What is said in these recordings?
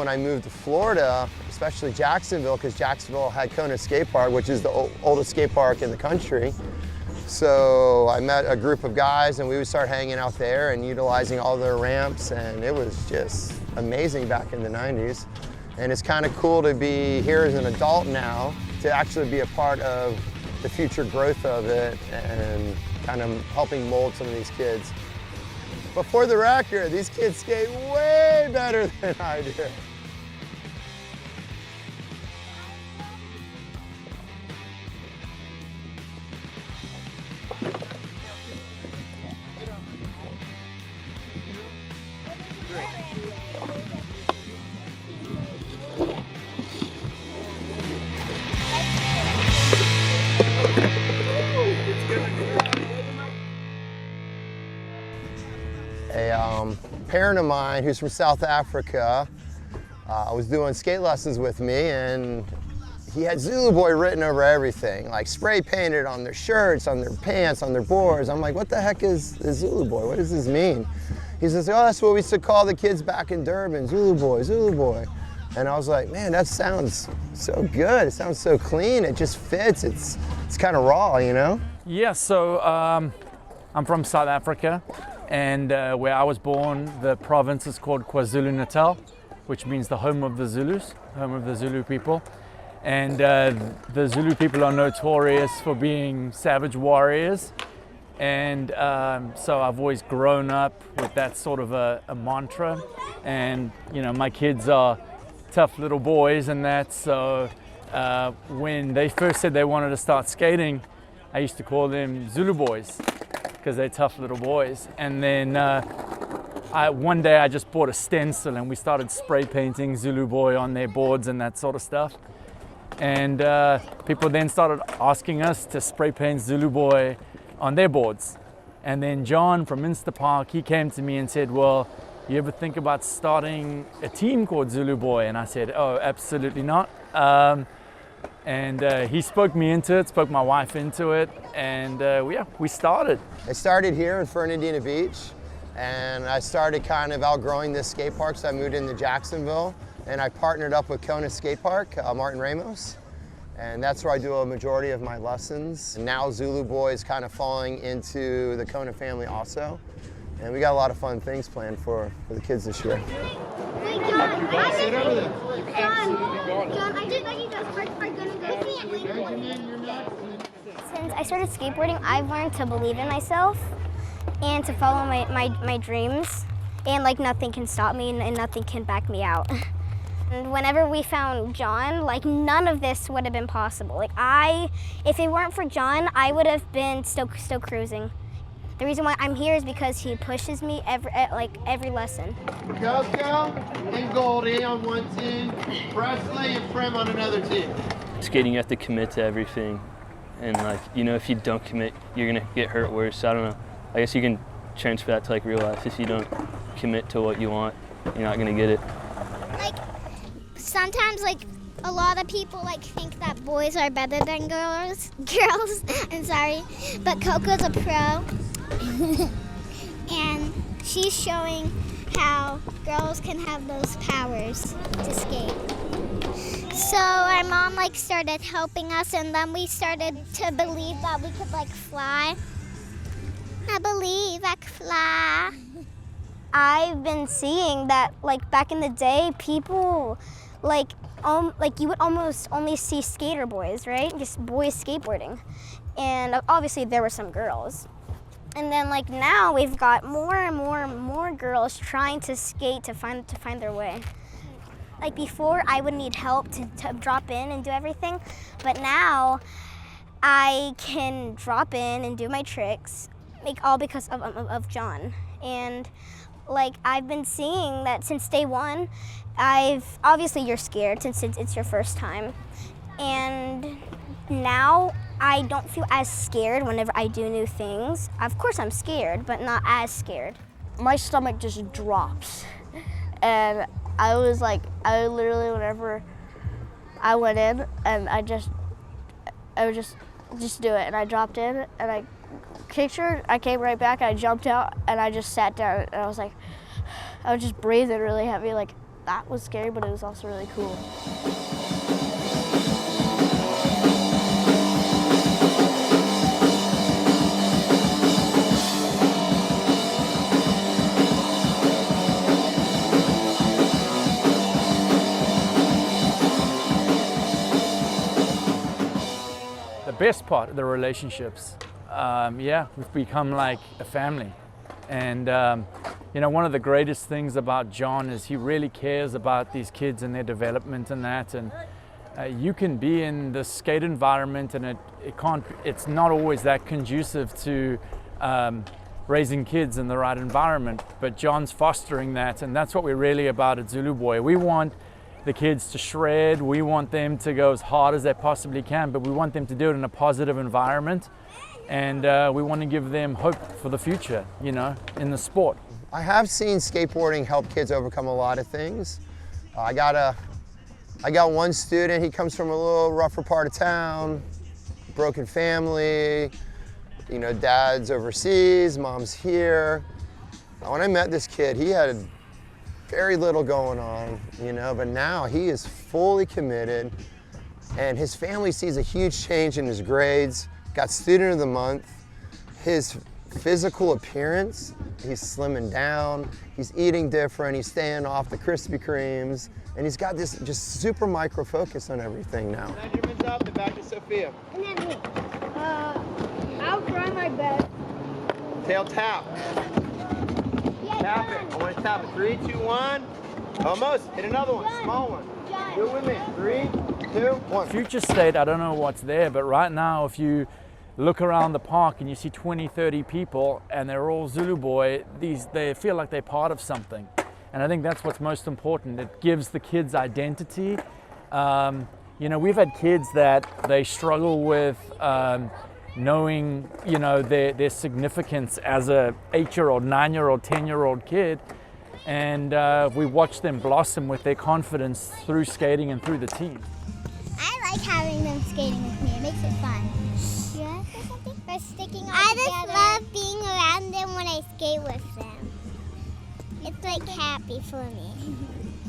when I moved to Florida, especially Jacksonville, because Jacksonville had Kona Skatepark, which is the oldest skate park in the country. So I met a group of guys and we would start hanging out there and utilizing all their ramps, and it was just amazing back in the 90s. And it's kind of cool to be here as an adult now, to actually be a part of the future growth of it and kind of helping mold some of these kids. But for the record, these kids skate way better than I do. A parent of mine who's from South Africa was doing skate lessons with me, and he had Zulu Bois written over everything, like spray painted on their shirts, on their pants, on their boards. I'm like, what the heck is Zulu Bois? What does this mean? He says, oh, that's what we used to call the kids back in Durban, Zulu Bois, Zulu Bois. And I was like, man, that sounds so good. It sounds so clean. It just fits. It's kind of raw, you know? Yeah, so I'm from South Africa, and where I was born, the province is called KwaZulu-Natal, which means the home of the Zulus, home of the Zulu people. And the Zulu people are notorious for being savage warriors. And so I've always grown up with that sort of a mantra. And, you know, my kids are tough little boys and that. So when they first said they wanted to start skating, I used to call them Zulu Boys because they're tough little boys. And then one day I just bought a stencil and we started spray painting Zulu Bois on their boards and that sort of stuff. And people then started asking us to spray paint Zulu Bois on their boards. And then John from Instapark, he came to me and said, well, you ever think about starting a team called Zulu Bois? And I said, oh, absolutely not. And he spoke me into it, spoke my wife into it, and yeah, we started. I started here in Fernandina Beach, and I started kind of outgrowing this skate park, so I moved into Jacksonville, and I partnered up with Kona Skatepark, Martin Ramos, and that's where I do a majority of my lessons. And now Zulu Bois is kind of falling into the Kona family also, and we got a lot of fun things planned for the kids this year. Hey, John, I just thought you guys are gonna go. Since I started skateboarding, I've learned to believe in myself and to follow my dreams, and like nothing can stop me and nothing can back me out. And whenever we found John, like none of this would have been possible. Like if it weren't for John, I would have been still cruising. The reason why I'm here is because he pushes me every lesson. Coco and Goldie on one team, Presley and Frem on another team. Skating, you have to commit to everything. And like, you know, if you don't commit, you're gonna get hurt worse. So I don't know. I guess you can transfer that to like real life. If you don't commit to what you want, you're not gonna get it. Like, sometimes like a lot of people like think that boys are better than girls. I'm sorry, but Coco's a pro. And she's showing how girls can have those powers to skate. So our mom like started helping us, and then we started to believe that we could like fly. I believe I can fly. I've been seeing that like back in the day, people like you would almost only see skater boys, right? Just boys skateboarding. And obviously there were some girls. And then like now we've got more and more girls trying to skate to find their way. Like before I would need help to drop in and do everything, but now I can drop in and do my tricks, all because of John. And like I've been seeing that since day one, obviously you're scared since it's your first time. And now I don't feel as scared whenever I do new things. Of course I'm scared, but not as scared. My stomach just drops. And I literally, whenever I went in, and I would just do it. And I dropped in, and I kicked her, I came right back, I jumped out, and I just sat down, and I was just breathing really heavy. Like, that was scary, but it was also really cool. The best part of the relationships, yeah, we've become like a family. And you know, one of the greatest things about John is he really cares about these kids and their development and that. And you can be in the skate environment and it's not always that conducive to raising kids in the right environment, but John's fostering that, and that's what we're really about at Zulu Bois. We want the kids to shred, we want them to go as hard as they possibly can, but we want them to do it in a positive environment, and we want to give them hope for the future, you know, in the sport. I have seen skateboarding help kids overcome a lot of things. I got one student, he comes from a little rougher part of town, broken family, you know, dad's overseas, mom's here. When I met this kid, he had very little going on, you know, but now he is fully committed, and his family sees a huge change in his grades, got student of the month, his physical appearance, he's slimming down, he's eating different, he's staying off the Krispy Kremes, and he's got this just super micro focus on everything now. Measurements up and back to Sophia. And then me. I'll try my best. Tail tap. Yeah, Tap it. I want to tap it. 3, 2, 1. Almost. Hit another one. Done. Small one. Done. Do it with me. 3, 2, 1. Future state, I don't know what's there, but right now if you look around the park and you see 20, 30 people and they're all Zulu Bois, they feel like they're part of something. And I think that's what's most important. It gives the kids identity. You know, we've had kids that they struggle with knowing, you know, their significance as a 8-year-old, 9-year-old, 10-year-old kid. And we watch them blossom with their confidence through skating and through the team. I like having them skating with me. It makes it fun. You want to say something? By sticking all I just love being around them when I skate with them. It's like happy for me.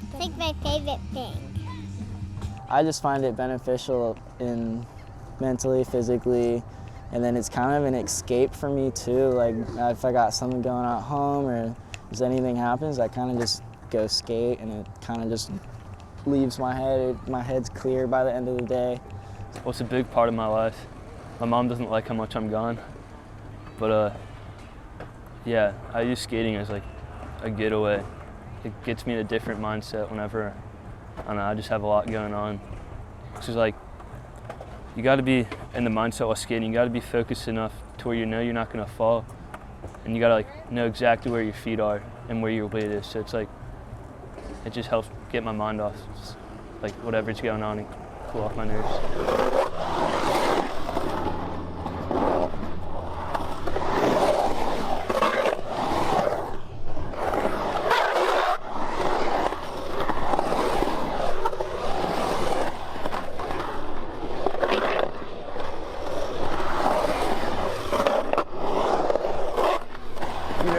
It's like my favorite thing. I just find it beneficial in mentally, physically, and then it's kind of an escape for me too. Like if I got something going on at home or if anything happens, I kind of just go skate and it kind of just leaves my head. My head's clear by the end of the day. Well, it's a big part of my life. My mom doesn't like how much I'm gone, but yeah, I use skating as like a getaway. It gets me in a different mindset whenever, I don't know, I just have a lot going on. It's just like, you gotta be in the mindset while skating, you gotta be focused enough to where you know you're not gonna fall. And you gotta like know exactly where your feet are and where your weight is. So it's like, it just helps get my mind off, just like whatever's going on and cool off my nerves.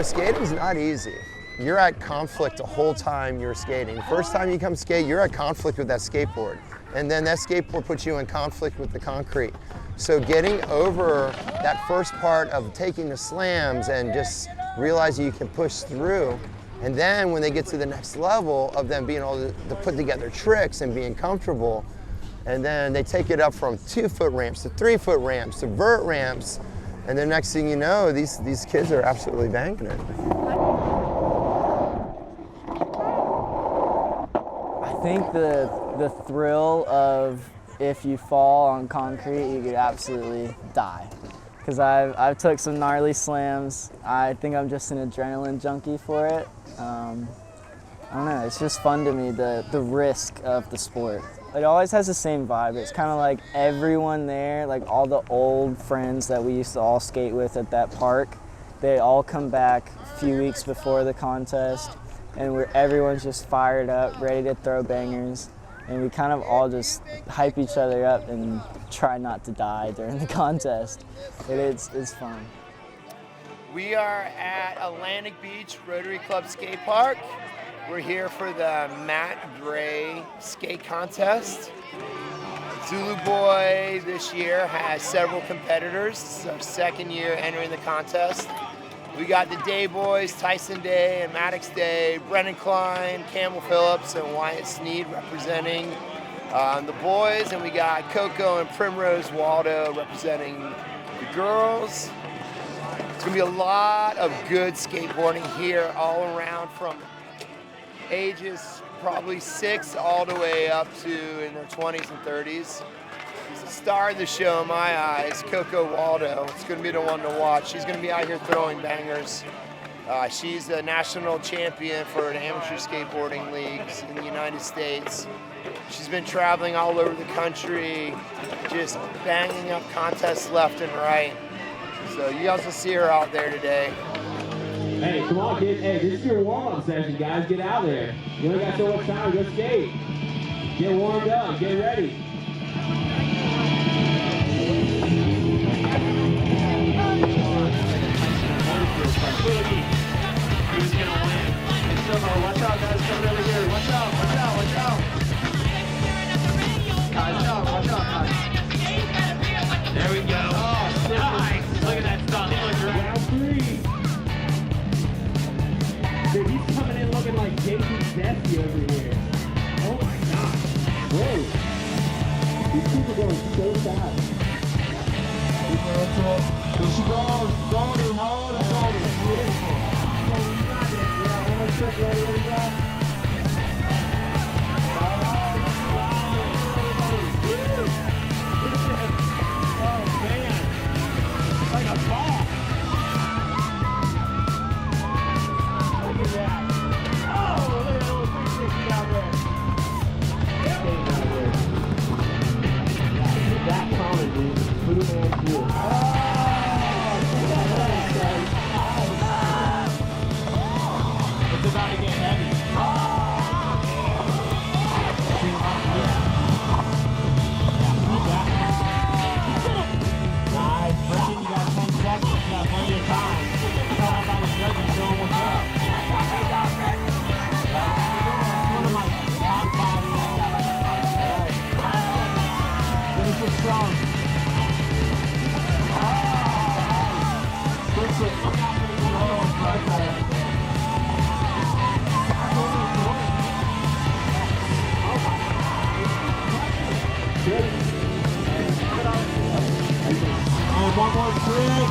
Skating's not easy. You're at conflict the whole time you're skating. First time you come skate, you're at conflict with that skateboard. And then that skateboard puts you in conflict with the concrete. So getting over that first part of taking the slams and just realizing you can push through, and then when they get to the next level of them being able to put together tricks and being comfortable, and then they take it up from 2-foot ramps to 3-foot ramps to vert ramps, and the next thing you know, these kids are absolutely banging it. I think the thrill of if you fall on concrete, you could absolutely die. Because I've took some gnarly slams. I think I'm just an adrenaline junkie for it. I don't know, it's just fun to me, the risk of the sport. It always has the same vibe. It's kind of like everyone there, like all the old friends that we used to all skate with at that park, they all come back a few weeks before the contest, and everyone's just fired up, ready to throw bangers, and we kind of all just hype each other up and try not to die during the contest. But it's fun. We are at Atlantic Beach Rotary Club Skate Park. We're here for the Matt Gray skate contest. Zulu Bois this year has several competitors. It's our second year entering the contest. We got the Day Boys, Tyson Day and Maddox Day, Brennan Klein, Campbell Phillips, and Wyatt Sneed representing the boys, and we got Coco and Primrose Waldo representing the girls. It's gonna be a lot of good skateboarding here all around, from ages probably 6 all the way up to in their 20s and 30s. The star of the show in my eyes, Coco Waldo. It's gonna be the one to watch. She's gonna be out here throwing bangers. She's a national champion for the amateur skateboarding leagues in the United States. She's been traveling all over the country, just banging up contests left and right. So you guys will see her out there today. Hey, come on, kid. Hey, this is your warm-up session, guys. Get out there. You only got so much time. Go skate. Get warmed up. Get ready. Who's going to win? Watch out, guys. Coming over here. Watch out. Watch out. Watch out. Guys, watch out, guys. There we go. Oh, nice. Look at that stuff. Round 3. Dude, he's coming in looking like Jason Zesty over here. Oh my God. Whoa. These people going so fast. Here she goes. Golden, hold it, golden. Beautiful. Yeah, one more trick, ready, ready, go. Oh man. Like a ball. It's about to get heavy. Nice. Brendan, you got 10 seconds. You got plenty of time. Tell him about his judges. Show him what's up. One of my top 5. Finish it strong. And one more trick.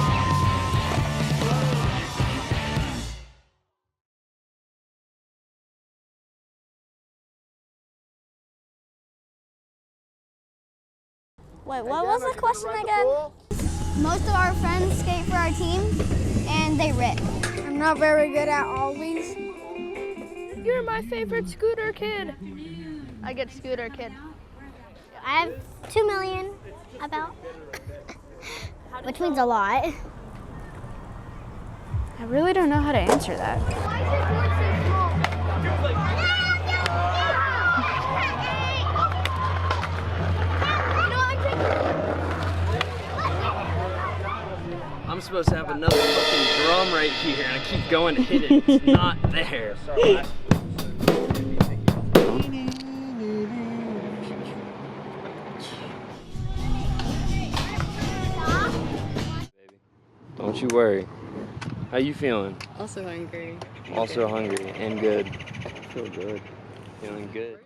Wait, what was the question again? Most of our friends skate for our team, and they rip. I'm not very good at ollies. You're my favorite scooter kid. I get scooter kid. I have 2 million, about, which means a lot. I really don't know how to answer that. I'm supposed to have another fucking drum right here, and I keep going to hit it. It's not there. Don't you worry. How you feeling? Also hungry. Also hungry and good. I feel good. Feeling good.